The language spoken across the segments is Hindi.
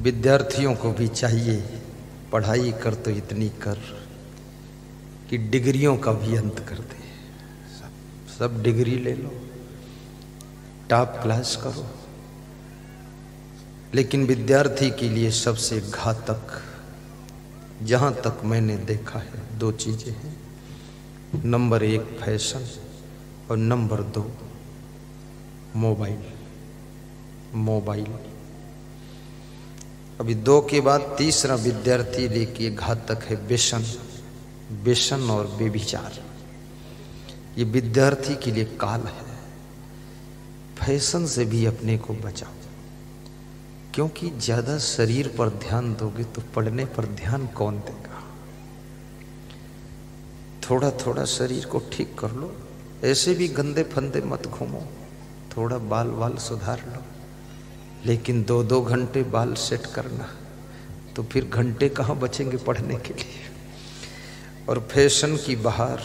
विद्यार्थियों को भी चाहिए पढ़ाई कर तो इतनी कर कि डिग्रियों का भी अंत कर दे। सब डिग्री ले लो, टॉप क्लास करो, लेकिन विद्यार्थी के लिए सबसे घातक, जहाँ तक मैंने देखा है, दो चीजें हैं। नंबर 1 फैशन और नंबर 2 मोबाइल। अभी 2 के बाद तीसरा विद्यार्थी लेके घातक है व्यसन और बेविचार। ये विद्यार्थी के लिए काल है। फैशन से भी अपने को बचाओ, क्योंकि ज्यादा शरीर पर ध्यान दोगे तो पढ़ने पर ध्यान कौन देगा। थोड़ा थोड़ा शरीर को ठीक कर लो, ऐसे भी गंदे फंदे मत घूमो, थोड़ा बाल सुधार लो, लेकिन 2-2 घंटे बाल सेट करना तो फिर घंटे कहाँ बचेंगे पढ़ने के लिए। और फैशन की बहार,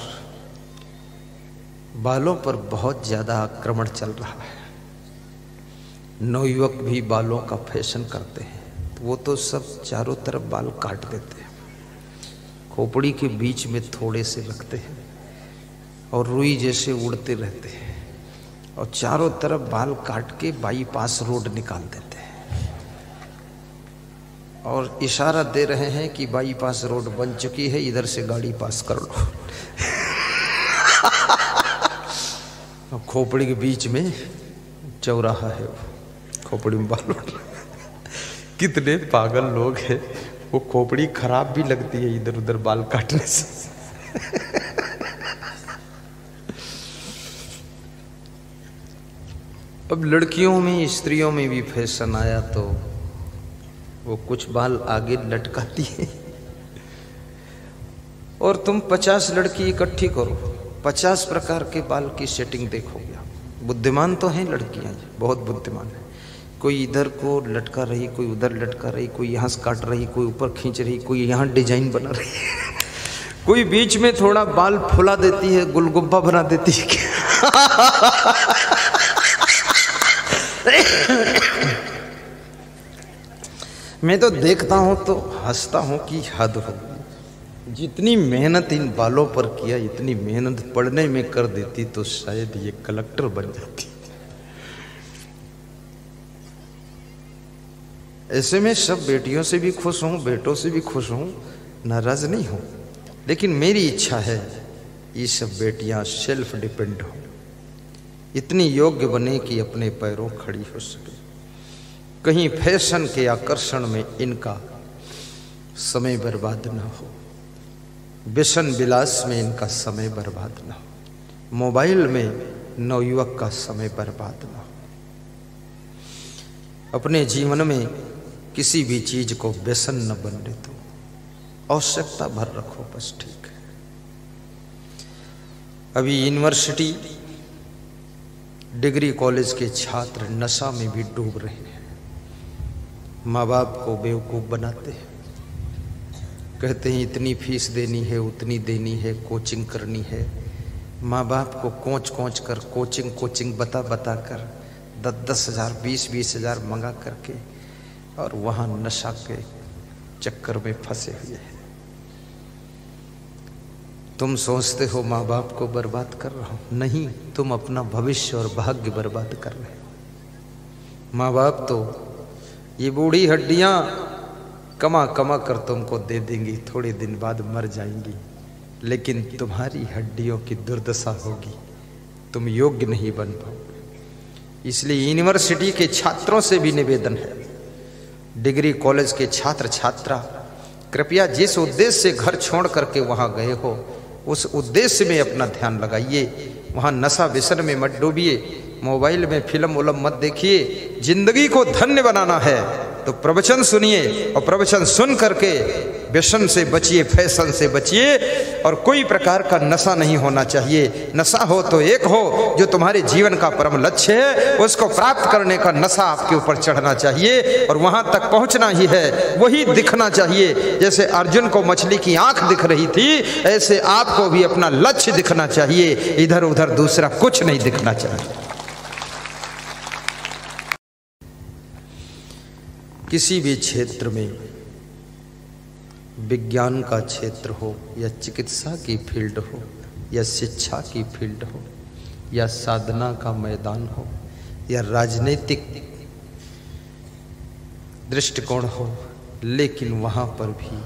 बालों पर बहुत ज्यादा आक्रमण चल रहा है। नवयुवक भी बालों का फैशन करते हैं, तो वो तो सब चारों तरफ बाल काट देते हैं, खोपड़ी के बीच में थोड़े से रखते हैं और रुई जैसे उड़ते रहते हैं, और चारों तरफ बाल काट के बाईपास रोड निकाल देते हैं और इशारा दे रहे हैं कि बाईपास रोड बन चुकी है, इधर से गाड़ी पास कर लो। खोपड़ी के बीच में चौराहा है, खोपड़ी में बाल उड़ रहा है। कितने पागल लोग हैं, वो खोपड़ी खराब भी लगती है इधर उधर बाल काटने से। अब लड़कियों में, स्त्रियों में भी फैशन आया तो वो कुछ बाल आगे लटकाती है, और तुम 50 लड़की इकट्ठी करो, 50 प्रकार के बाल की सेटिंग देखोगे। बुद्धिमान तो हैं लड़कियां, बहुत बुद्धिमान है। कोई इधर को लटका रही, कोई उधर लटका रही, कोई यहाँ से काट रही, कोई ऊपर खींच रही, कोई यहाँ डिजाइन बना रही है, कोई बीच में थोड़ा बाल फुला देती है, गुलगुब्बा बना देती है। मैं तो देखता हूं तो हंसता हूं कि हद हो गई। जितनी मेहनत इन बालों पर किया, इतनी मेहनत पढ़ने में कर देती तो शायद ये कलेक्टर बन जाती। ऐसे में सब बेटियों से भी खुश हूं, बेटों से भी खुश हूं, नाराज नहीं हूं, लेकिन मेरी इच्छा है ये सब बेटियां सेल्फ डिपेंड हो, इतनी योग्य बने कि अपने पैरों खड़ी हो सके। कहीं फैशन के आकर्षण में इनका समय बर्बाद न हो, व्यसन विलास में इनका समय बर्बाद न हो, मोबाइल में नवयुवक का समय बर्बाद न हो। अपने जीवन में किसी भी चीज को व्यसन न बनने दो, आवश्यकता भर रखो, बस ठीक है। अभी यूनिवर्सिटी, डिग्री कॉलेज के छात्र नशा में भी डूब रहे हैं। माँ बाप को बेवकूफ़ बनाते हैं, कहते हैं इतनी फीस देनी है, उतनी देनी है, कोचिंग करनी है। माँ बाप को कोच कर, कोचिंग बता कर 10 हज़ार 20 हज़ार मंगा करके, और वहाँ नशा के चक्कर में फंसे हुए हैं। तुम सोचते हो माँ बाप को बर्बाद कर रहा हूं, नहीं, तुम अपना भविष्य और भाग्य बर्बाद कर रहे हो। माँ बाप तो ये बूढ़ी हड्डियां कमा कर तुमको दे देंगी, थोड़े दिन बाद मर जाएंगी, लेकिन तुम्हारी हड्डियों की दुर्दशा होगी, तुम योग्य नहीं बन पाओगे। इसलिए यूनिवर्सिटी के छात्रों से भी निवेदन है, डिग्री कॉलेज के छात्र छात्रा, कृपया जिस उद्देश्य से घर छोड़ करके वहाँ गए हो, उस उद्देश्य में अपना ध्यान लगाइए। वहाँ नशा व्यसन में मत डूबिए, मोबाइल में फिल्म उलम मत देखिए। जिंदगी को धन्य बनाना है तो प्रवचन सुनिए, और प्रवचन सुन करके व्यसन से बचिए, फैशन से बचिए, और कोई प्रकार का नशा नहीं होना चाहिए। नशा हो तो एक हो, जो तुम्हारे जीवन का परम लक्ष्य है, उसको प्राप्त करने का नशा आपके ऊपर चढ़ना चाहिए, और वहां तक पहुंचना ही है, वही दिखना चाहिए। जैसे अर्जुन को मछली की आंख दिख रही थी, ऐसे आपको भी अपना लक्ष्य दिखना चाहिए, इधर उधर दूसरा कुछ नहीं दिखना चाहिए। किसी भी क्षेत्र में, विज्ञान का क्षेत्र हो या चिकित्सा की फील्ड हो या शिक्षा की फील्ड हो या साधना का मैदान हो या राजनीतिक दृष्टिकोण हो, लेकिन वहां पर भी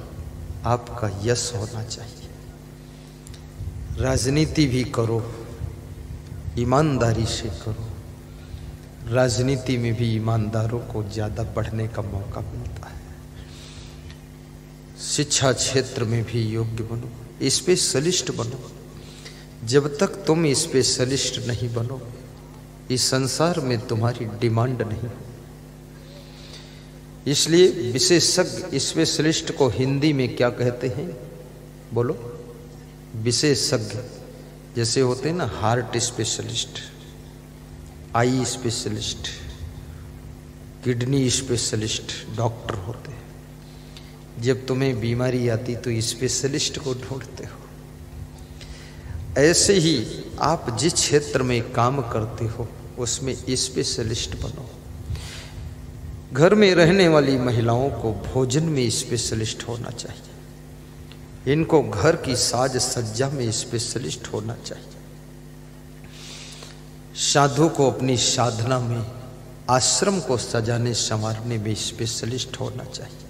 आपका यश होना चाहिए। राजनीति भी करो, ईमानदारी से करो। राजनीति में भी ईमानदारों को ज्यादा बढ़ने का मौका मिलता है। शिक्षा क्षेत्र में भी योग्य बनो, स्पेशलिस्ट बनो। जब तक तुम स्पेशलिस्ट नहीं बनो, इस संसार में तुम्हारी डिमांड नहीं। इसलिए विशेषज्ञ, स्पेशलिस्ट को हिंदी में क्या कहते हैं? बोलो। विशेषज्ञ जैसे होते हैं ना, heart specialist, eye specialist, kidney specialist, doctor होते हैं। जब तुम्हें बीमारी आती तो स्पेशलिस्ट को ढूंढते हो। ऐसे ही आप जिस क्षेत्र में काम करते हो उसमें स्पेशलिस्ट बनो। घर में रहने वाली महिलाओं को भोजन में स्पेशलिस्ट होना चाहिए। इनको घर की साज सज्जा में स्पेशलिस्ट होना चाहिए। साधु को अपनी साधना में, आश्रम को सजाने संवारने में स्पेशलिस्ट होना चाहिए।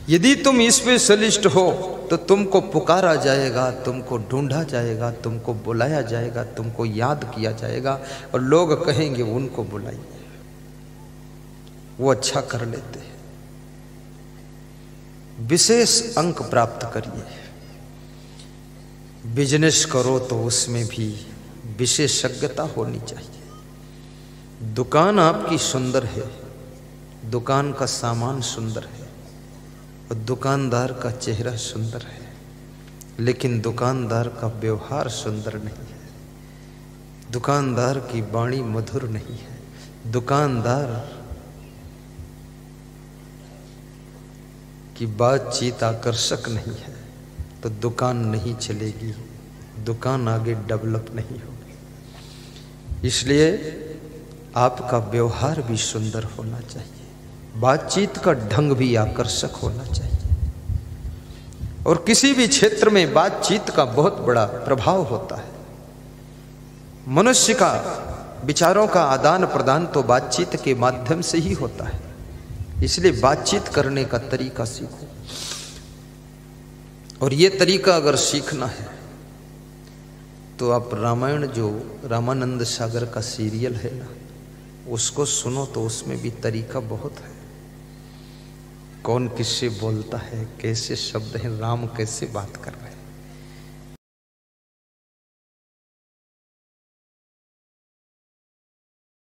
यदि तुम स्पेशलिस्ट हो तो तुमको पुकारा जाएगा, तुमको ढूंढा जाएगा, तुमको बुलाया जाएगा, तुमको याद किया जाएगा और लोग कहेंगे उनको बुलाइए, वो अच्छा कर लेते हैं। विशेष अंक प्राप्त करिए। बिजनेस करो तो उसमें भी विशेषज्ञता होनी चाहिए। दुकान आपकी सुंदर है, दुकान का सामान सुंदर है और दुकानदार का चेहरा सुंदर है, लेकिन दुकानदार का व्यवहार सुंदर नहीं है, दुकानदार की वाणी मधुर नहीं है, दुकानदार की बातचीत आकर्षक नहीं है, तो दुकान नहीं चलेगी, दुकान आगे डेवलप नहीं होगी। इसलिए आपका व्यवहार भी सुंदर होना चाहिए, बातचीत का ढंग भी आकर्षक होना चाहिए। और किसी भी क्षेत्र में बातचीत का बहुत बड़ा प्रभाव होता है। मनुष्य का विचारों का आदान प्रदान तो बातचीत के माध्यम से ही होता है। इसलिए बातचीत करने का तरीका सीखो। और ये तरीका अगर सीखना है तो आप रामायण, जो रामानंद सागर का सीरियल है ना, उसको सुनो तो उसमें भी तरीका बहुत है। कौन किससे बोलता है, कैसे शब्द हैं, राम कैसे बात कर रहे हैं।